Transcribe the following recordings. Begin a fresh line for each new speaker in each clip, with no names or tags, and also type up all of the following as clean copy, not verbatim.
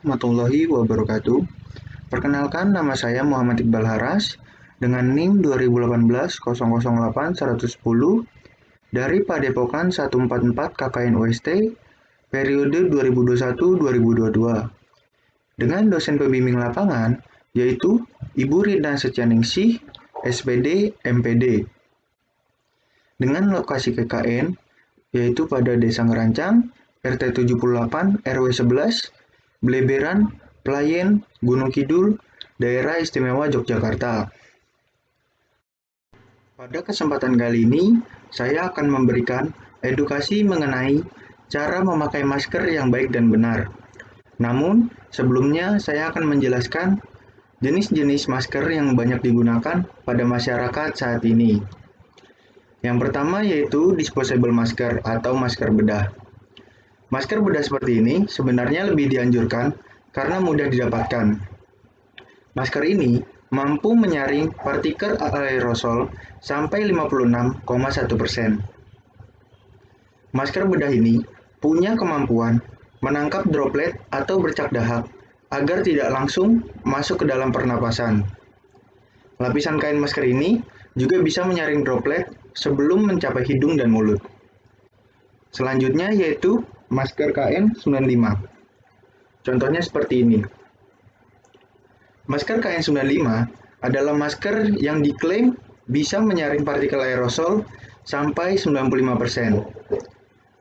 warahmatullahi wabarakatuh. Perkenalkan, nama saya Muhammad Iqbal Haras dengan NIM 2018-008-110 dari Padepokan 144 KKN UST periode 2021-2022 dengan dosen pembimbing lapangan yaitu Ibu Rina Setyaningsih, SPD, MPD. Dengan lokasi KKN yaitu pada Desa Ngerancang, RT 78, RW 11, Bleberan, Pelayan, Gunung Kidul, Daerah Istimewa Yogyakarta. Pada kesempatan kali ini, saya akan memberikan edukasi mengenai cara memakai masker yang baik dan benar. Namun, sebelumnya saya akan menjelaskan jenis-jenis masker yang banyak digunakan pada masyarakat saat ini. Yang pertama yaitu disposable masker atau masker bedah. Masker bedah seperti ini sebenarnya lebih dianjurkan karena mudah didapatkan. Masker ini mampu menyaring partikel aerosol sampai 56,1%. Masker bedah ini punya kemampuan menangkap droplet atau bercak dahak agar tidak langsung masuk ke dalam pernapasan. Lapisan kain masker ini juga bisa menyaring droplet sebelum mencapai hidung dan mulut. Selanjutnya yaitu masker KN95. Contohnya seperti ini. Masker KN95 adalah masker yang diklaim bisa menyaring partikel aerosol sampai 95%.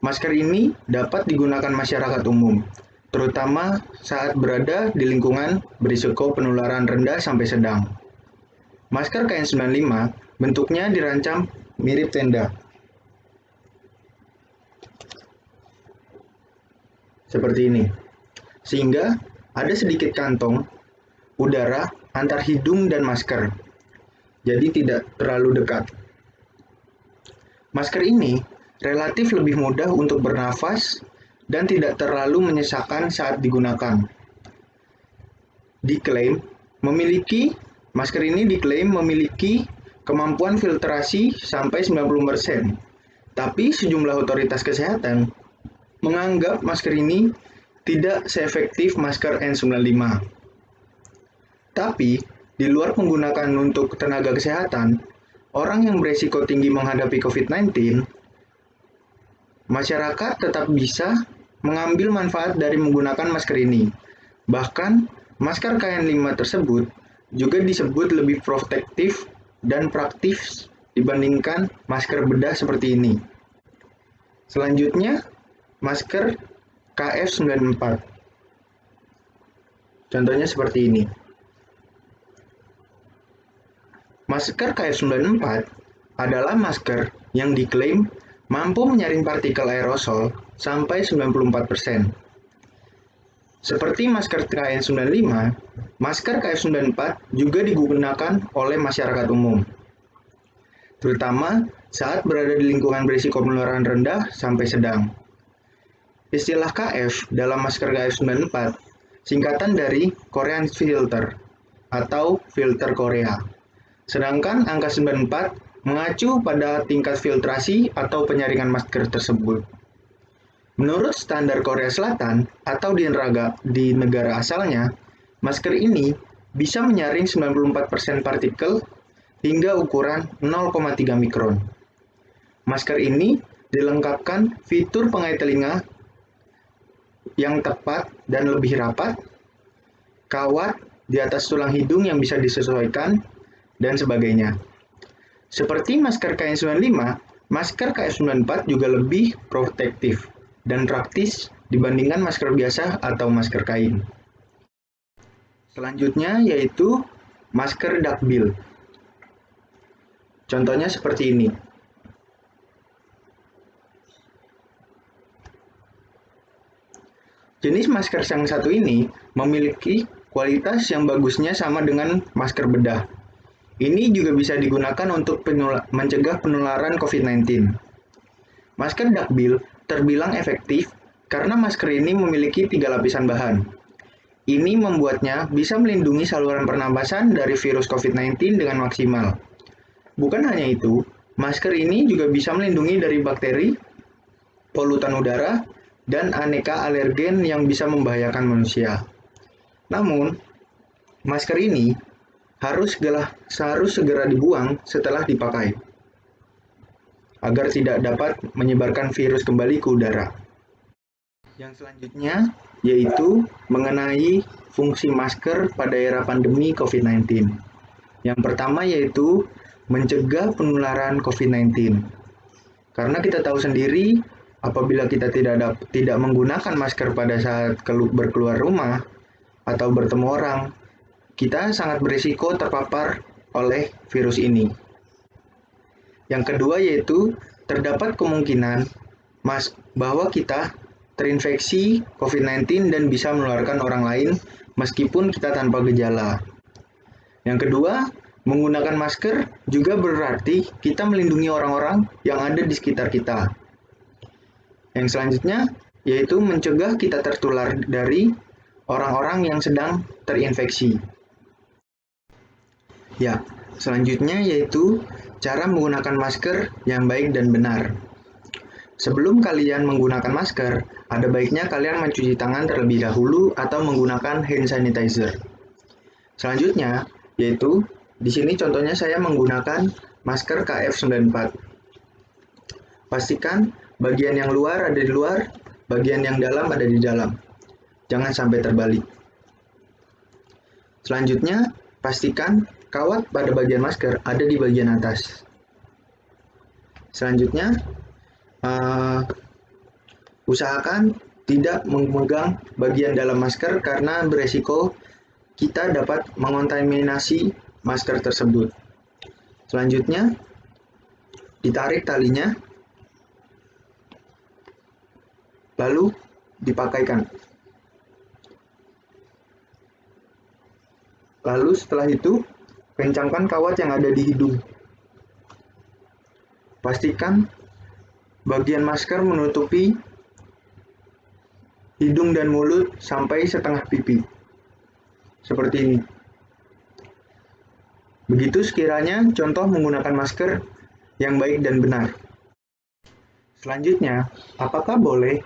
Masker ini dapat digunakan masyarakat umum, terutama saat berada di lingkungan berisiko penularan rendah sampai sedang. Masker KN95 bentuknya dirancang mirip tenda. Seperti ini. Sehingga ada sedikit kantong udara antar hidung dan masker. Jadi tidak terlalu dekat. Masker ini relatif lebih mudah untuk bernafas dan tidak terlalu menyesakkan saat digunakan. Masker ini diklaim memiliki kemampuan filtrasi sampai 90%. Tapi sejumlah otoritas kesehatan menganggap masker ini tidak seefektif masker N95. Tapi, di luar menggunakan untuk tenaga kesehatan, orang yang beresiko tinggi menghadapi COVID-19, masyarakat tetap bisa mengambil manfaat dari menggunakan masker ini. Bahkan, masker KN5 tersebut juga disebut lebih protektif dan praktis dibandingkan masker bedah seperti ini. Selanjutnya, masker KF94. Contohnya seperti ini. Masker KF94 adalah masker yang diklaim mampu menyaring partikel aerosol sampai 94%. Seperti masker KN95, masker KF94 juga digunakan oleh masyarakat umum, terutama saat berada di lingkungan berisiko penularan rendah sampai sedang. Istilah KF dalam masker KF94 singkatan dari Korean Filter atau filter Korea. Sedangkan angka 94 mengacu pada tingkat filtrasi atau penyaringan masker tersebut. Menurut standar Korea Selatan atau di negara asalnya, masker ini bisa menyaring 94% partikel hingga ukuran 0,3 mikron. Masker ini dilengkapkan fitur pengait telinga yang tepat dan lebih rapat, kawat di atas tulang hidung yang bisa disesuaikan, dan sebagainya. Seperti masker KN95, masker KF94 juga lebih protektif dan praktis dibandingkan masker biasa atau masker kain. Selanjutnya yaitu masker duckbill. Contohnya seperti ini. Jenis masker yang satu ini memiliki kualitas yang bagusnya sama dengan masker bedah. Ini juga bisa digunakan untuk mencegah penularan COVID-19. Masker duckbill terbilang efektif karena masker ini memiliki 3 lapisan bahan. Ini membuatnya bisa melindungi saluran pernapasan dari virus COVID-19 dengan maksimal. Bukan hanya itu, masker ini juga bisa melindungi dari bakteri, polutan udara, dan aneka alergen yang bisa membahayakan manusia. Namun, masker ini harus segera dibuang setelah dipakai, agar tidak dapat menyebarkan virus kembali ke udara. Yang selanjutnya yaitu mengenai fungsi masker pada era pandemi COVID-19. Yang pertama yaitu mencegah penularan COVID-19. Karena kita tahu sendiri, apabila kita tidak menggunakan masker pada saat berkeluar rumah atau bertemu orang, kita sangat berisiko terpapar oleh virus ini. Yang kedua yaitu terdapat kemungkinan bahwa kita terinfeksi COVID-19 dan bisa menularkan orang lain meskipun kita tanpa gejala. Yang kedua, menggunakan masker juga berarti kita melindungi orang-orang yang ada di sekitar kita. Yang selanjutnya yaitu mencegah kita tertular dari orang-orang yang sedang terinfeksi. Ya, selanjutnya yaitu cara menggunakan masker yang baik dan benar. Sebelum kalian menggunakan masker, ada baiknya kalian mencuci tangan terlebih dahulu atau menggunakan hand sanitizer. Selanjutnya, yaitu di sini contohnya saya menggunakan masker KF94. Pastikan bagian yang luar ada di luar, bagian yang dalam ada di dalam. Jangan sampai terbalik. Selanjutnya, pastikan kawat pada bagian masker ada di bagian atas. Selanjutnya, usahakan tidak memegang bagian dalam masker karena beresiko kita dapat mengontaminasi masker tersebut. Selanjutnya, ditarik talinya, lalu dipakaikan. Lalu setelah itu, kencangkan kawat yang ada di hidung. Pastikan bagian masker menutupi hidung dan mulut sampai setengah pipi. Seperti ini. Begitu sekiranya contoh menggunakan masker yang baik dan benar. Selanjutnya, apakah boleh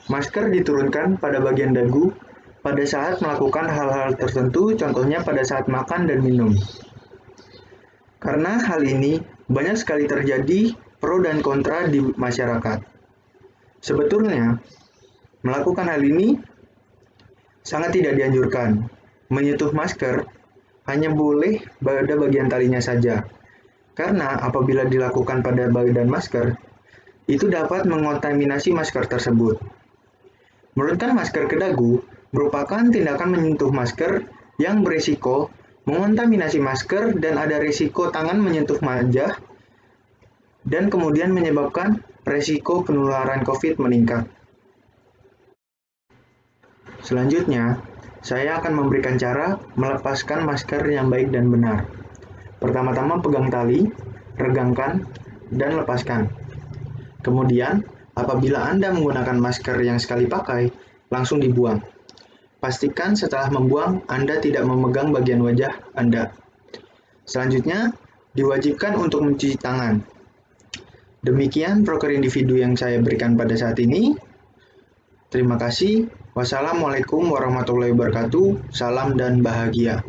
masker diturunkan pada bagian dagu pada saat melakukan hal-hal tertentu, contohnya pada saat makan dan minum? Karena hal ini banyak sekali terjadi pro dan kontra di masyarakat. Sebetulnya, melakukan hal ini sangat tidak dianjurkan. Menyentuh masker hanya boleh pada bagian talinya saja. Karena apabila dilakukan pada bagian masker, itu dapat mengontaminasi masker tersebut. Menurunkan masker ke dagu merupakan tindakan menyentuh masker yang berisiko mengontaminasi masker dan ada risiko tangan menyentuh wajah dan kemudian menyebabkan risiko penularan COVID meningkat. Selanjutnya, saya akan memberikan cara melepaskan masker yang baik dan benar. Pertama-tama pegang tali, regangkan, dan lepaskan. Kemudian, apabila Anda menggunakan masker yang sekali pakai, langsung dibuang. Pastikan setelah membuang, Anda tidak memegang bagian wajah Anda. Selanjutnya, diwajibkan untuk mencuci tangan. Demikian proker individu yang saya berikan pada saat ini. Terima kasih. Wassalamualaikum warahmatullahi wabarakatuh. Salam dan bahagia.